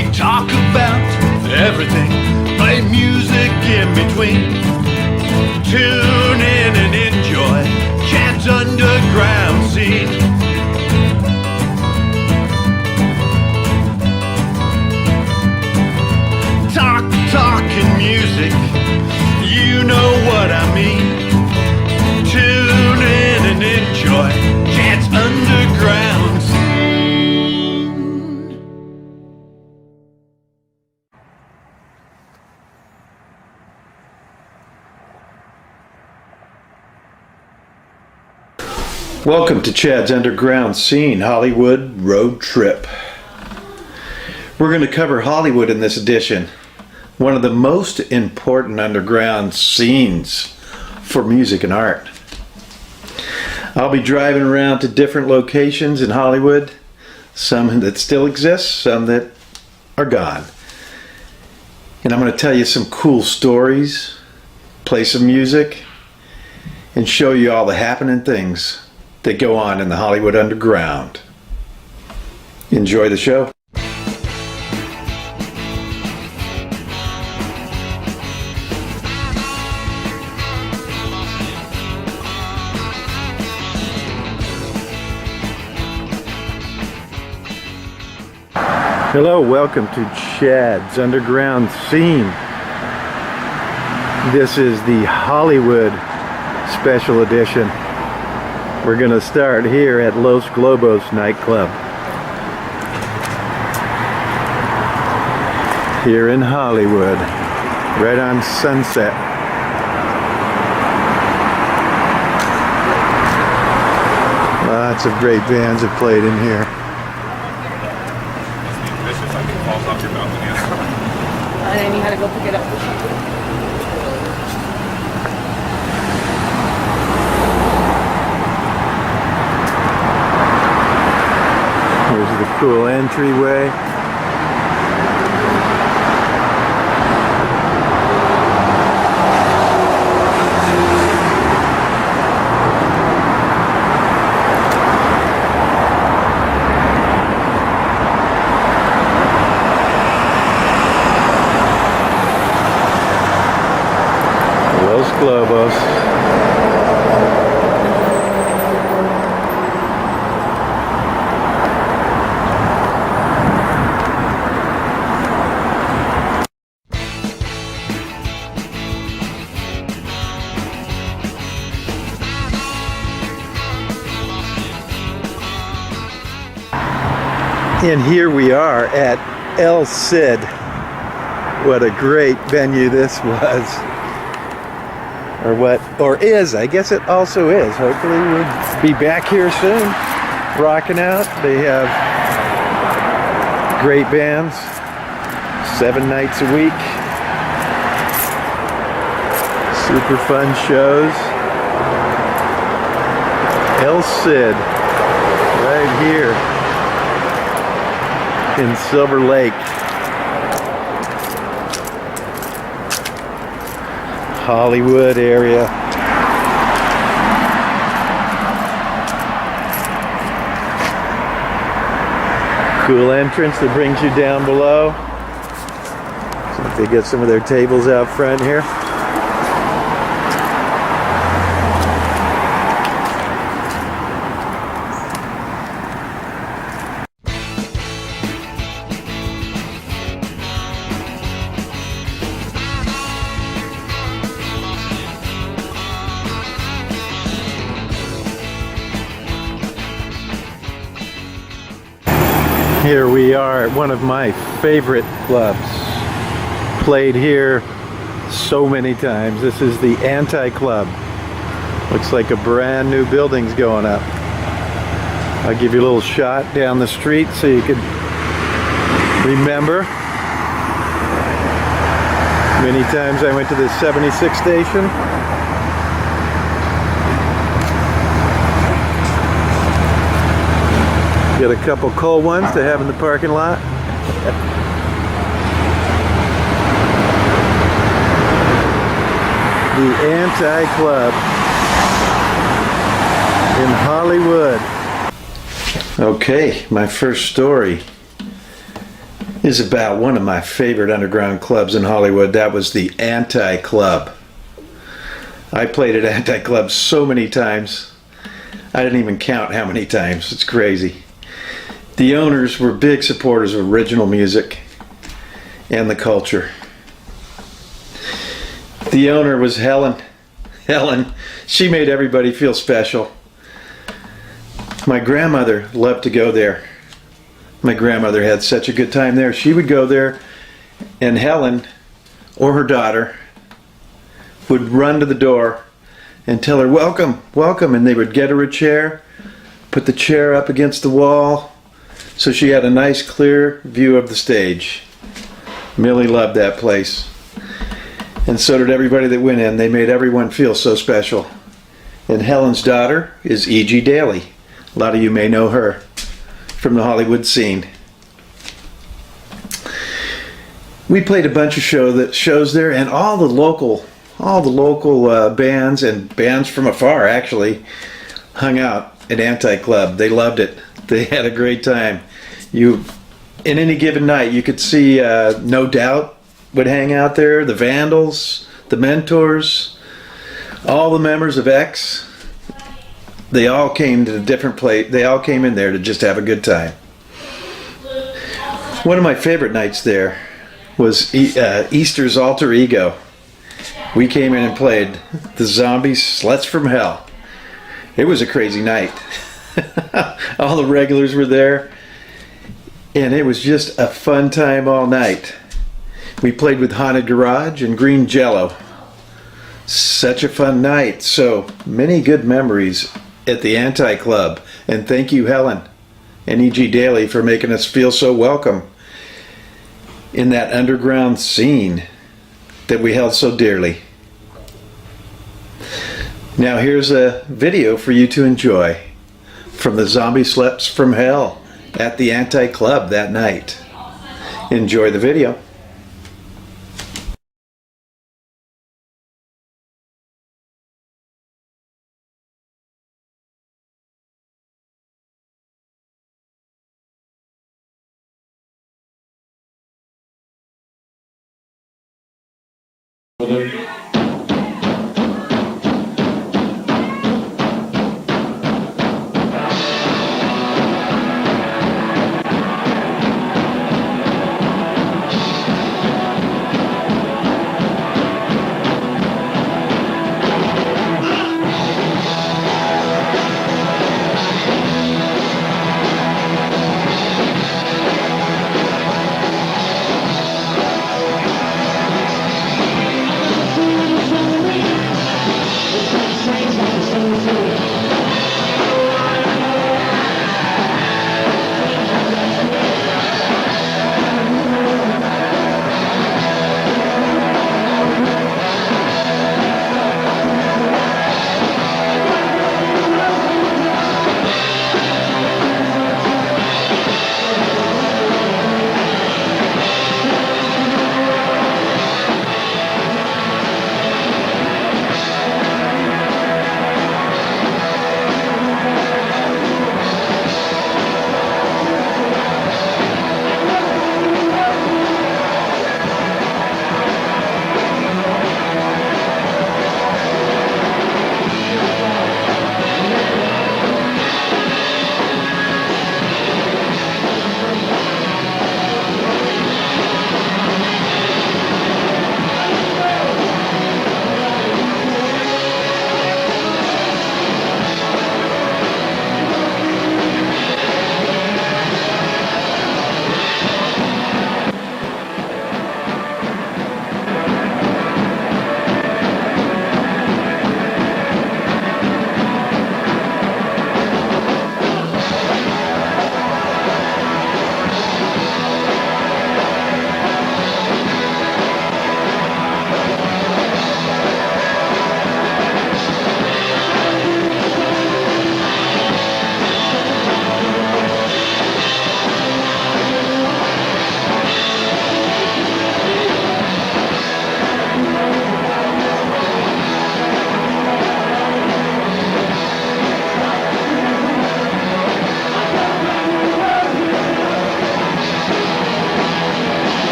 We talk about everything, play music in between. Tune in and enjoy Chad's underground scene. Talking music, you know what I mean. Tune in and enjoy Chad's underground scene. Welcome to Chad's Underground Scene, Hollywood Road Trip. We're going to cover Hollywood in this edition. One of the most important underground scenes for music and art. I'll be driving around to different locations in Hollywood, some that still exist, some that are gone. And I'm going to tell you some cool stories, play some music, and show you all the happening things that go on in the Hollywood Underground. Enjoy the show. Hello, welcome to Chad's Underground Scene. This is the Hollywood Special Edition. We're going to start here at Los Globos nightclub. Here in Hollywood, right on Sunset. Lots of great bands have played in here. And then you had to go pick it up. Here's the cool entryway. Globos. And here we are at El Cid. What a great venue this was. Or is, I guess it also is. Hopefully we'll be back here soon, rocking out. They have great bands, 7 nights a week, super fun shows. El Cid, right here in Silver Lake. Hollywood area. Cool entrance that brings you down below. So if they get some of their tables out front here. Here we are at one of my favorite clubs. Played here so many times. This is the Anti-Club. Looks like a brand new building's going up. I'll give you a little shot down the street so you can remember. Many times I went to the 76 station. Get a couple cold ones to have in the parking lot. The Anti-Club in Hollywood. Okay, my first story is about one of my favorite underground clubs in Hollywood. That was the Anti-Club. I played at Anti-Club so many times. I didn't even count how many times. It's crazy. The owners were big supporters of original music and the culture. The owner was Helen. Helen, she made everybody feel special. My grandmother loved to go there. My grandmother had such a good time there. She would go there, and Helen or her daughter would run to the door and tell her, "Welcome, welcome," and they would get her a chair, put the chair up against the wall so she had a nice clear view of the stage. Millie loved that place. And so did everybody that went in. They made everyone feel so special. And Helen's daughter is E.G. Daly. A lot of you may know her from the Hollywood scene. We played a bunch of shows there, and all the local bands and bands from afar actually hung out at Anti-Club. They loved it. They had a great time. In any given night, you could see No Doubt would hang out there, the Vandals, the Mentors, all the members of X. They all came to a different place. They all came in there to just have a good time. One of my favorite nights there was Easter's Alter Ego. We came in and played the Zombies' Sluts from Hell. It was a crazy night. All the regulars were there, and it was just a fun time all night. We played with Haunted Garage and Green Jello. Such a fun night. So many good memories at the Anti-Club. And thank you, Helen and E.G. Daly, for making us feel so welcome in that underground scene that we held so dearly. Now here's a video for you to enjoy from the Zombie Sluts from Hell at the Anti-Club that night. Enjoy the video.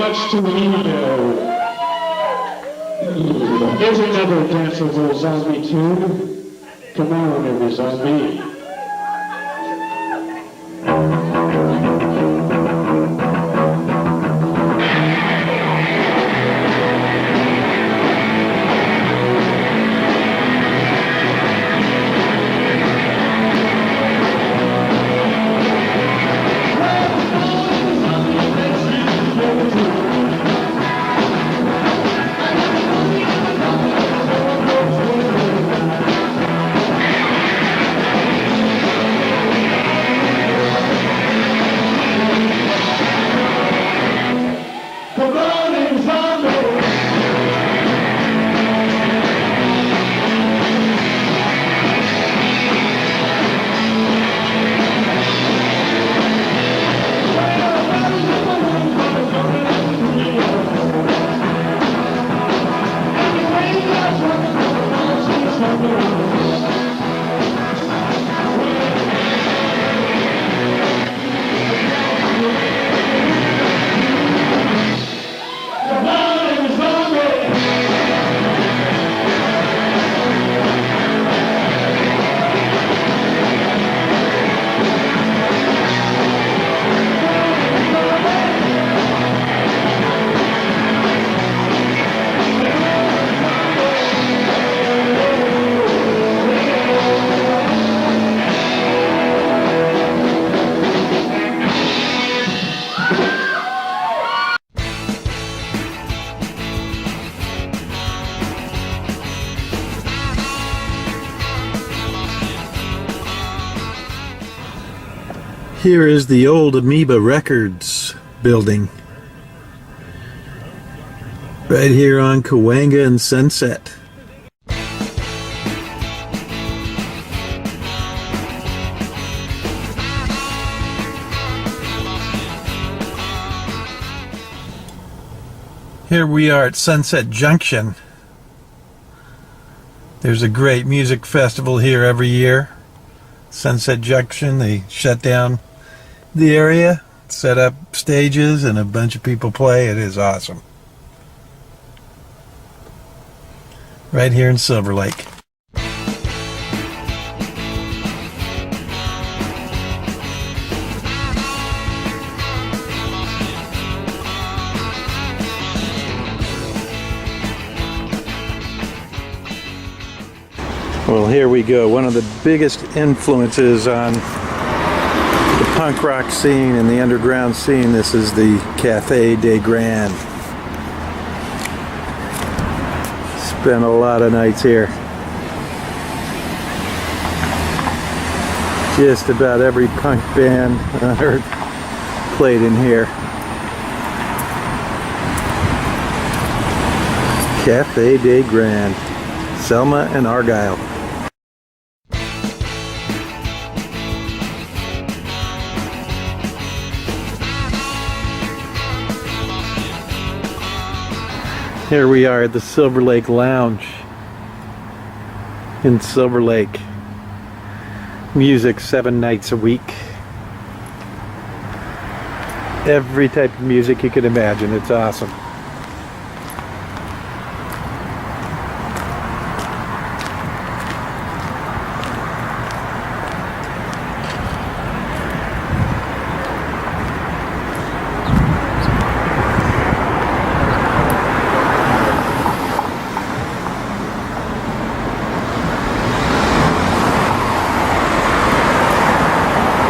much to me. Here's another Dance of the Zombie tune. Come on, every zombie. Here is the old Amoeba Records building. Right here on Cahuenga and Sunset. Here we are at Sunset Junction. There's a great music festival here every year. Sunset Junction, they shut down the area, set up stages, and a bunch of people play. It is awesome. Right here in Silver Lake. Well, here we go. One of the biggest influences on the punk rock scene and the underground scene. This is the Cafe des Grands. Spent a lot of nights here. Just about every punk band on earth played in here. Cafe des Grands, Selma and Argyle. Here we are at the Silver Lake Lounge in Silver Lake. Music 7 nights a week. Every type of music you could imagine. It's awesome.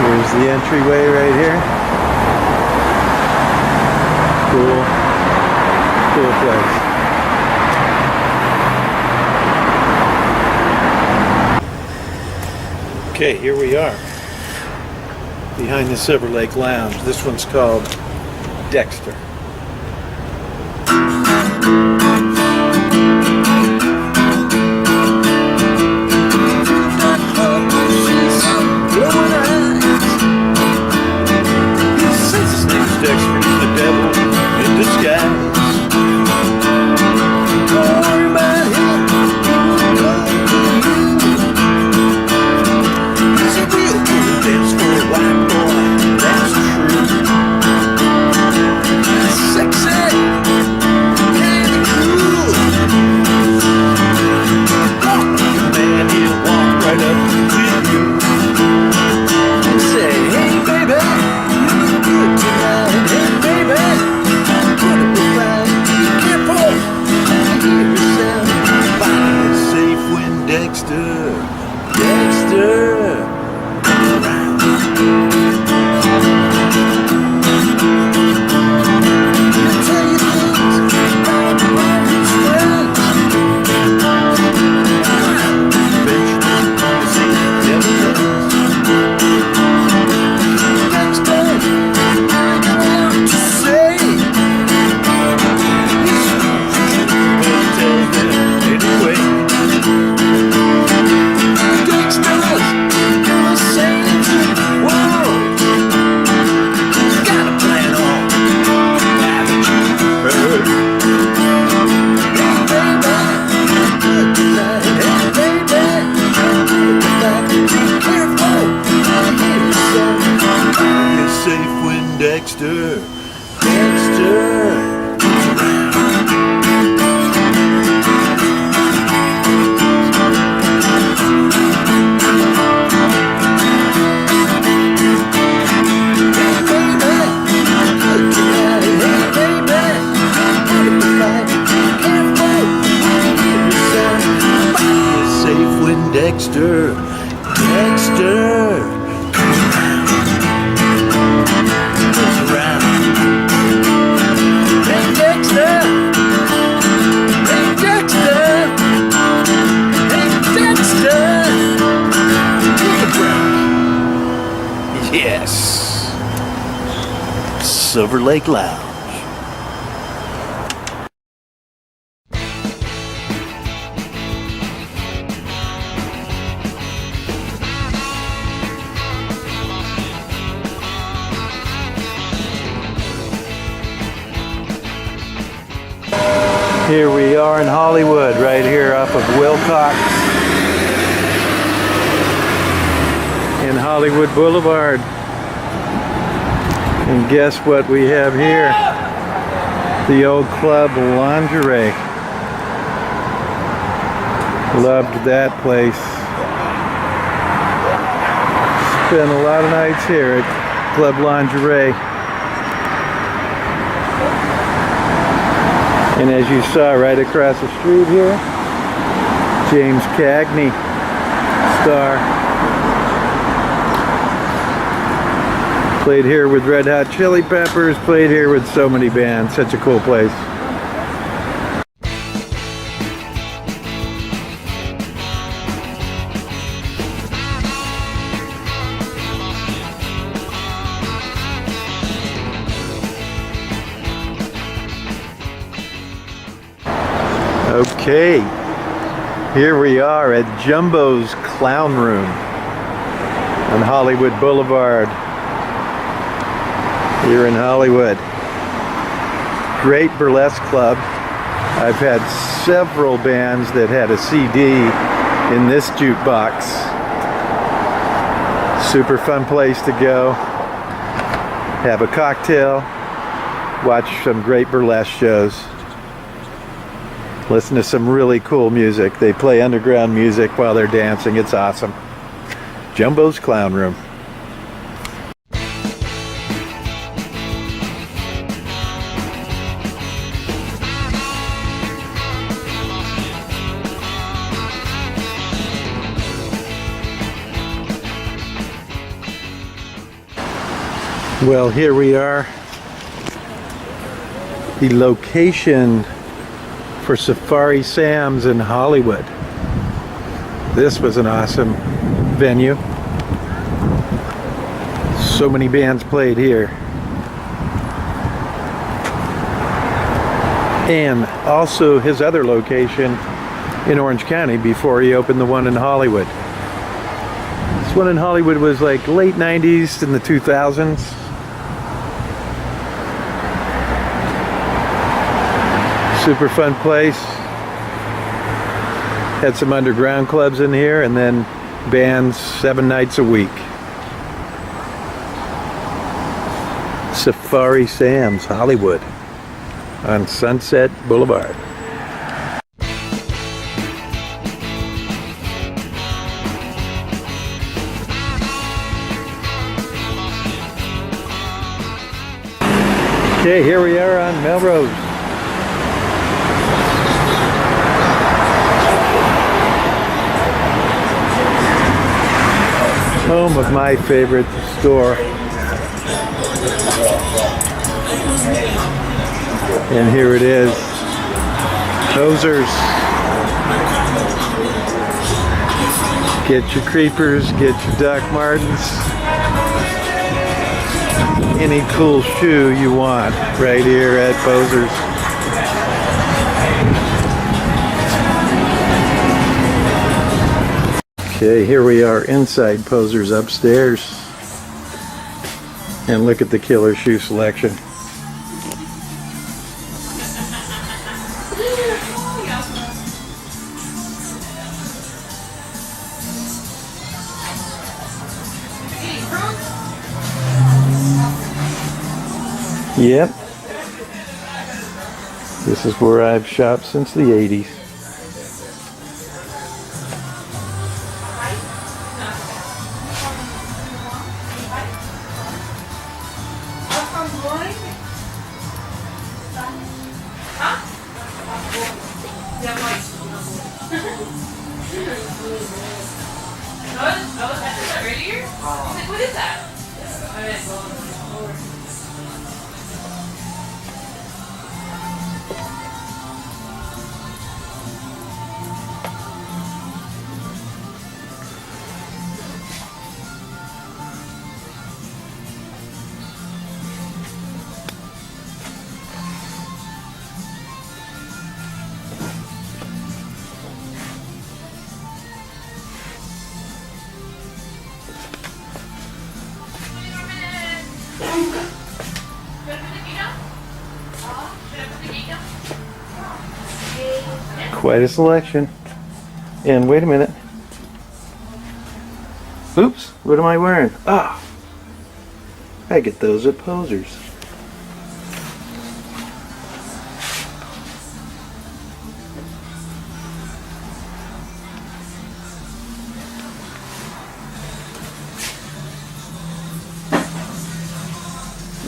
Here's the entryway right here. Cool place. Okay, here we are behind the Silver Lake Lounge. This one's called Dexter. Sexy Dexter, Dexter comes around. Hey Dexter, hey Dexter, hey Dexter, to the ground. Yes, Silver Lake Lounge. Here we are in Hollywood, right here off of Wilcox in Hollywood Boulevard. And guess what we have here? The old Club Lingerie. Loved that place. Spent a lot of nights here at Club Lingerie. And as you saw right across the street here, James Cagney, star. Played here with Red Hot Chili Peppers, played here with so many bands. Such a cool place. Okay, here we are at Jumbo's Clown Room on Hollywood Boulevard here in Hollywood. Great burlesque club. I've had several bands that had a CD in this jukebox. Super fun place to go. Have a cocktail, watch some great burlesque shows. Listen to some really cool music. They play underground music while they're dancing. It's awesome. Jumbo's Clown Room. Well, here we are. The location for Safari Sam's in Hollywood. This was an awesome venue. So many bands played here. And also his other location in Orange County before he opened the one in Hollywood. This one in Hollywood was like late 90s and the 2000s. Super fun place. Had some underground clubs in here and then bands 7 nights a week. Safari Sam's Hollywood on Sunset Boulevard. Okay, here we are on Melrose. Home of my favorite store. And here it is. Posers. Get your creepers, get your Doc Martens. Any cool shoe you want right here at Posers. Okay, here we are inside Posers upstairs. And look at the killer shoe selection. Yep. This is where I've shopped since the 80s. Quite a selection. And wait a minute. Oops, what am I wearing? Ah, I get those at Posers.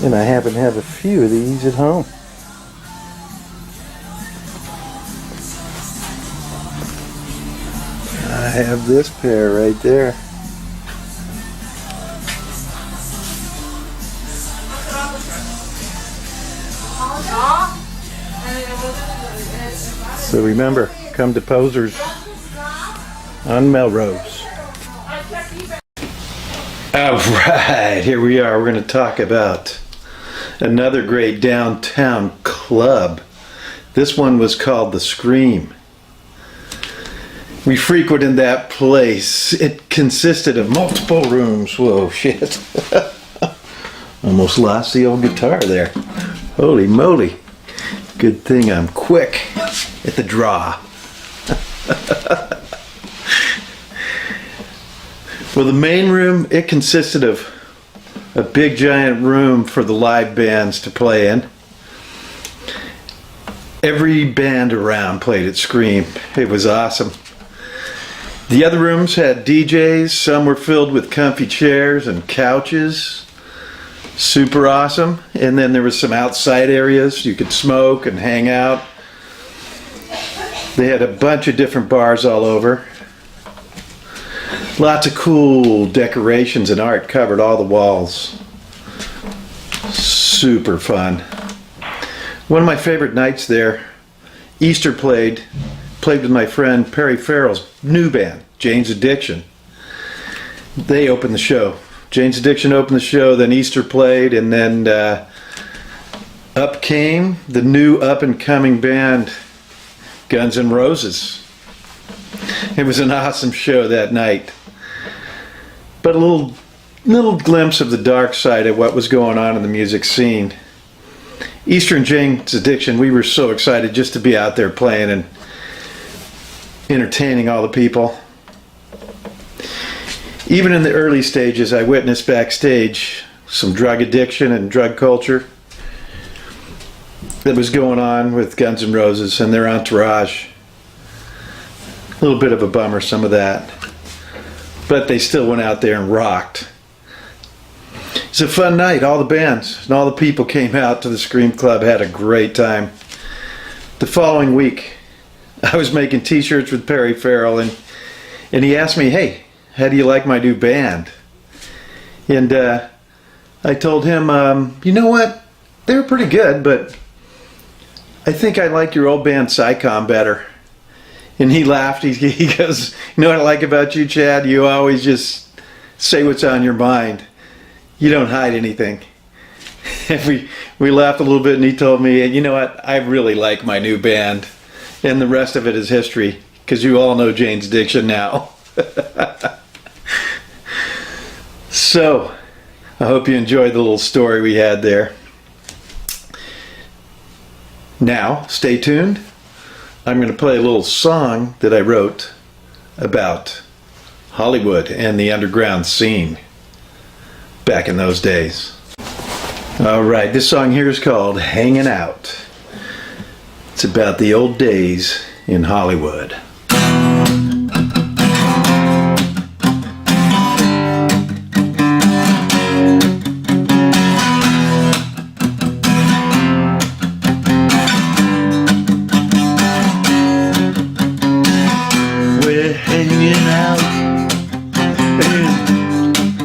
And I happen to have a few of these at home. I have this pair right there. So remember, come to Posers on Melrose. All right, here we are. We're going to talk about another great downtown club. This one was called The Scream. We frequented that place. It consisted of multiple rooms. Whoa, shit. Almost lost the old guitar there. Holy moly. Good thing I'm quick at the draw. Well, the main room, it consisted of a big giant room for the live bands to play in. Every band around played at Scream. It was awesome. The other rooms had DJs. Some were filled with comfy chairs and couches. Super awesome. And then there was some outside areas you could smoke and hang out. They had a bunch of different bars all over. Lots of cool decorations and art covered all the walls. Super fun. One of my favorite nights there, Easter played with my friend Perry Farrell's new band, Jane's Addiction. They opened the show. Jane's Addiction opened the show, then Easter played, and then up came the new up-and-coming band, Guns N' Roses. It was an awesome show that night. But a little glimpse of the dark side of what was going on in the music scene. Easter and Jane's Addiction, we were so excited just to be out there playing and entertaining all the people. Even in the early stages, I witnessed backstage some drug addiction and drug culture that was going on with Guns N' Roses and their entourage. A little bit of a bummer, some of that. But they still went out there and rocked. It's a fun night. All the bands and all the people came out to the Scream Club, had a great time. The following week, I was making t-shirts with Perry Farrell, and he asked me, hey, how do you like my new band? And I told him, you know what? They were pretty good, but I think I like your old band Psycom better. And he laughed. He goes, you know what I like about you, Chad? You always just say what's on your mind. You don't hide anything. And we laughed a little bit, and he told me, you know what? I really like my new band. And the rest of it is history, because you all know Jane's Addiction now. So, I hope you enjoyed the little story we had there. Now, stay tuned. I'm going to play a little song that I wrote about Hollywood and the underground scene back in those days. All right, this song here is called Hanging Out. It's about the old days in Hollywood. We're hanging out in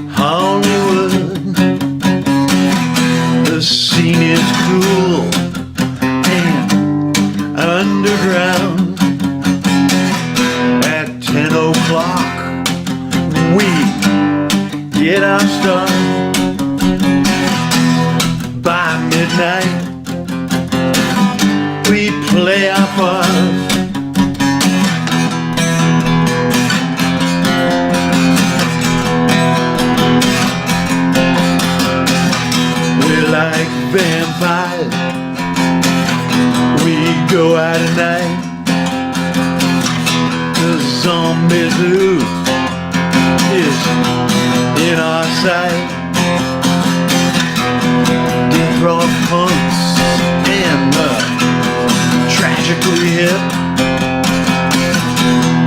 Hollywood. The scene is cool and underground. At 10 o'clock we get our start. By midnight we play our part. We're like vampires. We go out at night is who is in our sight. Death row punks and tragically hip.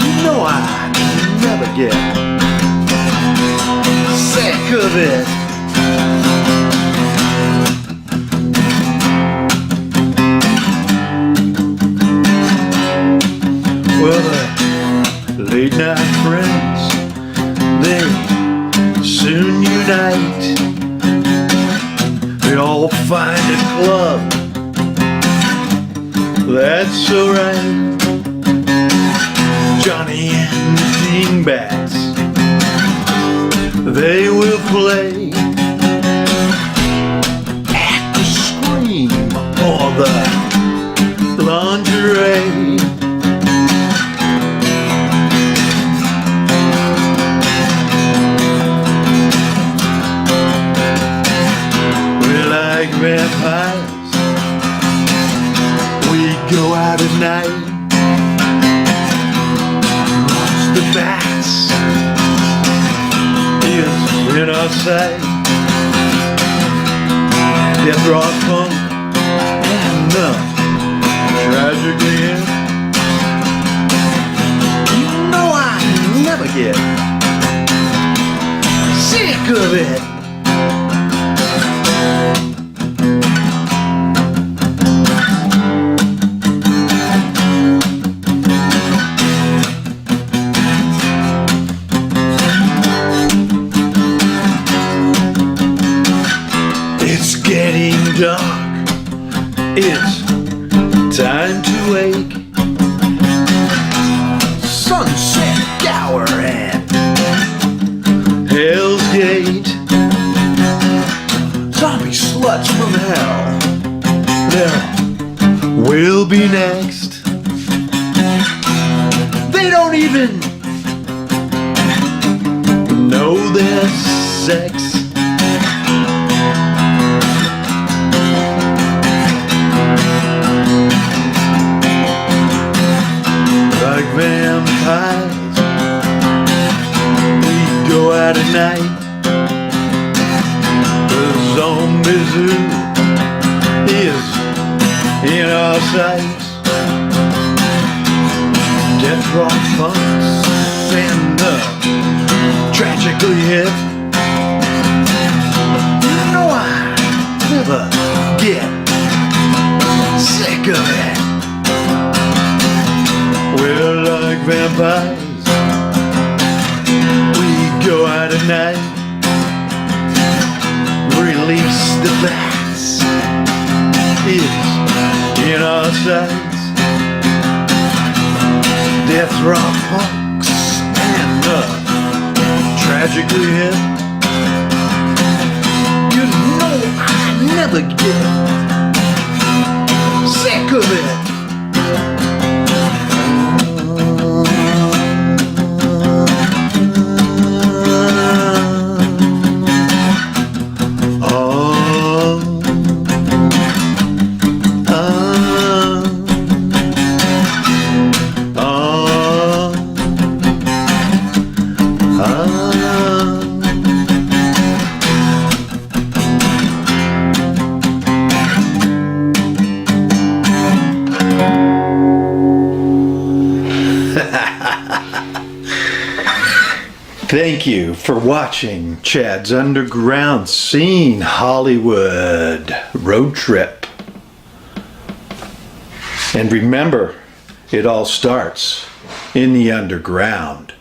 You know I never get sick of it. Well, the late night friends, they soon unite. They all find a club that's so right. Johnny and the Dingbats, they will play at the Scream or the Lingerie. Like vampires, we go out at night. Watch the bats is in our sight. Death rock punk and tragically hip. You know I never get sick of it. It's getting dark, it's time to wake. Sunset Gower and Hell's Gate. Zombie sluts from hell, they will be next. They don't even know their sex. Like vampires, we go out at night. The zombie zoo is in our sights. Death rock punks and tragically hip. You know I never get sick of it. We're like vampires, we go out at night. Release the bats is in our sights. Death rock punks and tragically hip. You know I never get sick of it. Thank you for watching Chad's Underground Scene Hollywood Road Trip. And remember, it all starts in the underground.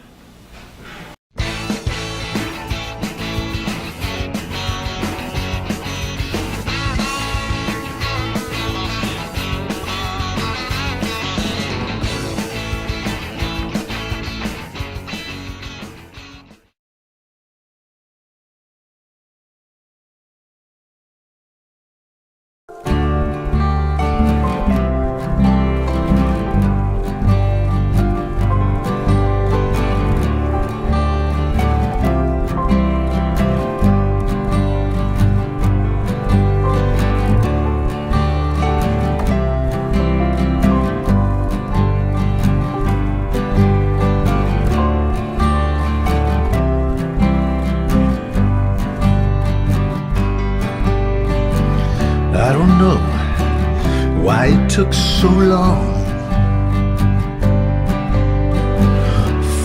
took so long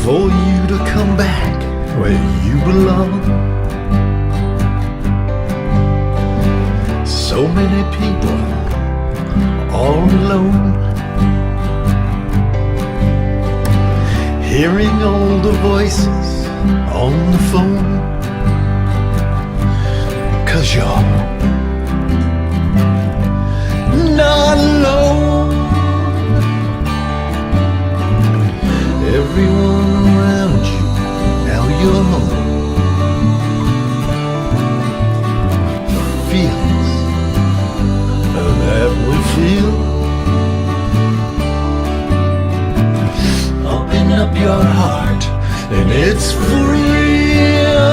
for you to come back where you belong. So many people all alone, hearing all the voices on the phone. 'Cause you're not alone. Everyone around you, now you're home. Feelings that we feel, open up your heart and it's for real.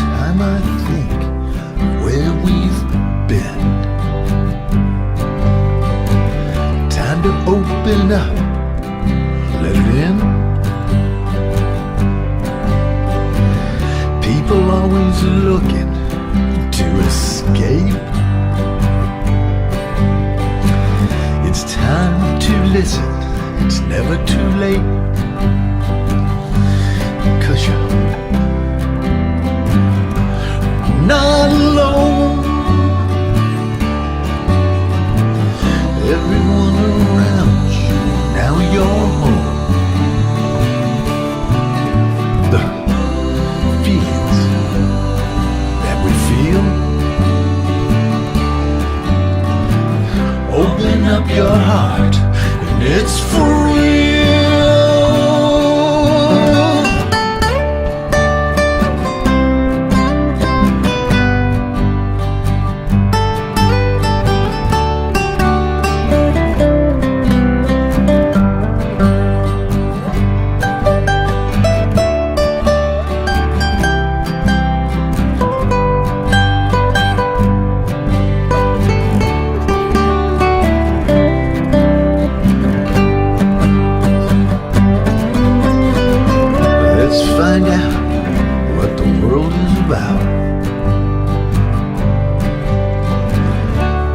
Time I think where we've been, time to open up, let it in. People always looking to escape. It's time to listen, it's never too late. 'Cause you're not alone. Everyone around you, now you're home. The feelings that we feel, open up your heart and it's for real. Let's find out what the world is about.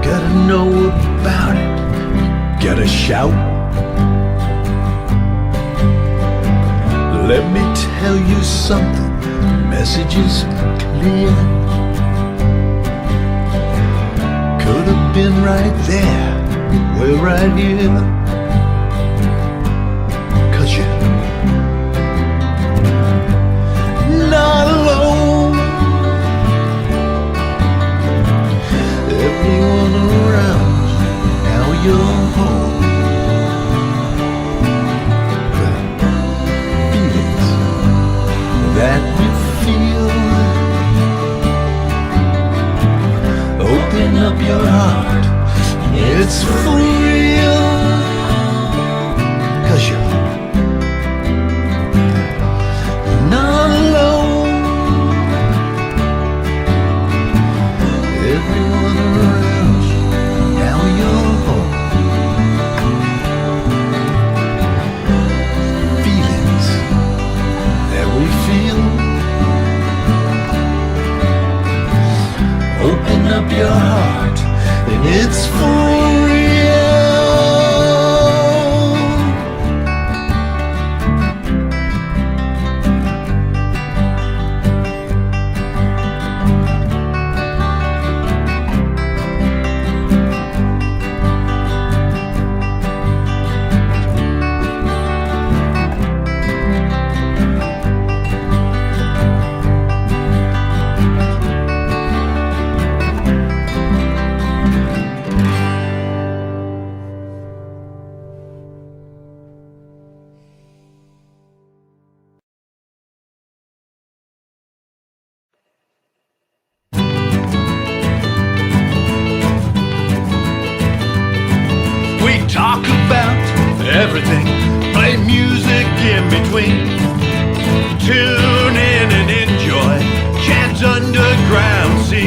Gotta know about it, gotta shout. Let me tell you something, the message is clear. Could have been right there, we're right here. 'Cause you're not alone. Everyone around you, now you're home. The feelings that we feel, open up your heart, it's for real. 'Cause you're not alone. Everyone around you, now you're home. Feelings that we feel, open up your heart and it's for real. Talk about everything, play music in between. Tune in and enjoy Chad's underground scene.